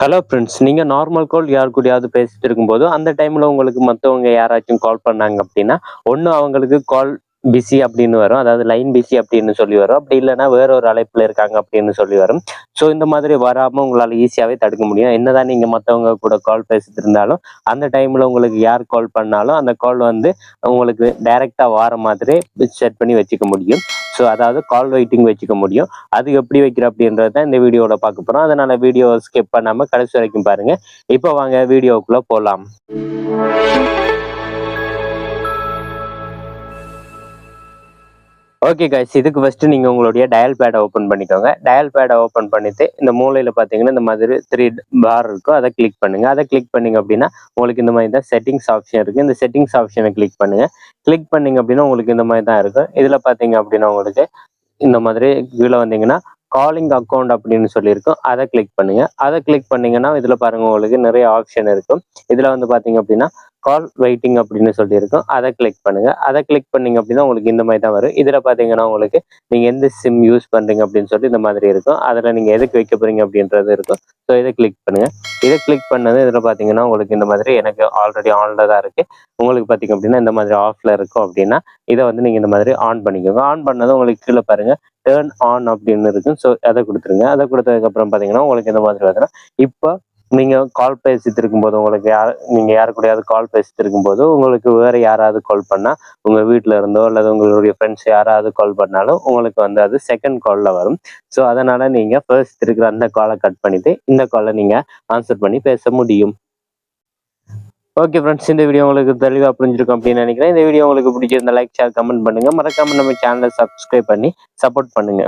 Hello friends. நீங்க normal call யார் கூடயாவது பேசிட்டு இருக்கும்போது, அந்த டைம்ல உங்களுக்கு மத்தவங்க யாராச்சும் கால் பண்ணாங்க அப்படின்னா, ஒண்ணு அவங்களுக்கு கால் பிஸி அப்படின்னு வரும். அதாவது லைன் பிஸி அப்படின்னு சொல்லி வரும். அப்படி இல்லன்னா வேற ஒரு அழைப்புல இருக்காங்க அப்படின்னு சொல்லி வரும். ஸோ இந்த மாதிரி வராம உங்களால ஈஸியாவே தடுக்க முடியும். என்னதான் நீங்க மத்தவங்க கூட கால் பேசிட்டு இருந்தாலும், அந்த டைம்ல உங்களுக்கு யார் கால் பண்ணாலும், அந்த கால் வந்து உங்களுக்கு டைரக்ட்டா வார மாதிரி செட் பண்ணி வச்சுக்க முடியும். ஸோ அதாவது கால் வெயிட்டிங் வச்சுக்க முடியும். அது எப்படி வைக்கிற அப்படின்றத தான் இந்த வீடியோல பார்க்க போறோம். அதனால வீடியோ ஸ்கிப் பண்ணாம கடைசி வரைக்கும் பாருங்க. இப்போ வாங்க வீடியோக்குள்ள போலாம். ஓகே கைஸ், இதுக்கு ஃபர்ஸ்ட் நீங்க உங்களுடைய டயல் பேடை ஓபன் பண்ணிக்கோங்க. டயல் பேடை ஓபன் பண்ணிட்டு இந்த மூலையில பாத்தீங்கன்னா இந்த மாதிரி 3 பார் இருக்கும். அதை கிளிக் பண்ணுங்க. அதை கிளிக் பண்ணீங்க அப்படின்னா உங்களுக்கு இந்த மாதிரி தான் செட்டிங்ஸ் ஆப்ஷன் இருக்கு. இந்த செட்டிங்ஸ் ஆப்ஷனை கிளிக் பண்ணுங்க. கிளிக் பண்ணீங்க அப்படின்னா உங்களுக்கு இந்த மாதிரி தான் இருக்கும். இதுல பாத்தீங்க அப்படின்னா உங்களுக்கு இந்த மாதிரி கீழே வந்தீங்கன்னா காலிங் அக்கௌண்ட் அப்படின்னு சொல்லியிருக்கும். அதை கிளிக் பண்ணுங்க. அதை கிளிக் பண்ணீங்கன்னா இதுல பாருங்க உங்களுக்கு நிறைய ஆப்ஷன் இருக்கும். இதுல வந்து பாத்தீங்க அப்படின்னா கால் வெயிட்டிங் அப்படின்னு சொல்லியிருக்கும். அதை கிளிக் பண்ணுங்க. அதை கிளிக் பண்ணீங்க அப்படின்னா உங்களுக்கு இந்த மாதிரி தான் வரும். இதுல பாத்தீங்கன்னா உங்களுக்கு நீங்க எந்த சிம் யூஸ் பண்றீங்க அப்படின்னு சொல்லி இந்த மாதிரி இருக்கும். அதுல நீங்க எதுக்கு வைக்க போறீங்க அப்படின்றது இருக்கும். ஸோ இதை கிளிக் பண்ணுங்க. இதை கிளிக் பண்ணது இதுல பாத்தீங்கன்னா உங்களுக்கு இந்த மாதிரி எனக்கு ஆல்ரெடி ஆன்ல தான் இருக்கு. உங்களுக்கு பாத்தீங்க அப்படின்னா இந்த மாதிரி ஆஃப்ல இருக்கும் அப்படின்னா இதை வந்து நீங்க இந்த மாதிரி ஆன் பண்ணிக்கோங்க. ஆன் பண்ணதும் உங்களுக்கு கீழே பாருங்க டேர்ன் ஆன் அப்படின்னு இருக்கு. ஸோ அதை கொடுத்துருங்க. அதை கொடுத்ததுக்கு அப்புறம் பாத்தீங்கன்னா உங்களுக்கு இந்த மாதிரி வரணும். இப்போ நீங்க கால் பேசிட்டு இருக்கும்போது உங்களுக்கு நீங்க யாரு கூடயாவது கால் பேசிட்டு இருக்கும்போது உங்களுக்கு வேற யாராவது கால் பண்ணா உங்க வீட்ல இருந்தோ அல்லது உங்களுடைய ஃப்ரெண்ட்ஸ் யாராவது கால் பண்ணாலும் உங்களுக்கு வந்து அது செகண்ட் கால்ல வரும். ஸோ அதனால நீங்க ஃபர்ஸ்ட் இருக்கிற அந்த காலை கட் பண்ணிட்டு இந்த காலை நீங்க ஆன்சர் பண்ணி பேச முடியும். ஓகே ஃப்ரெண்ட்ஸ், இந்த வீடியோ உங்களுக்கு தெளிவாக புரிஞ்சிருக்கும் அப்படின்னு நினைக்கிறேன். இந்த வீடியோ உங்களுக்கு பிடிச்சிருந்தா லைக், ஷேர், கமெண்ட் பண்ணுங்க. மறக்காம நம்ம சேனலை சப்ஸ்கிரைப் பண்ணி சப்போர்ட் பண்ணுங்க.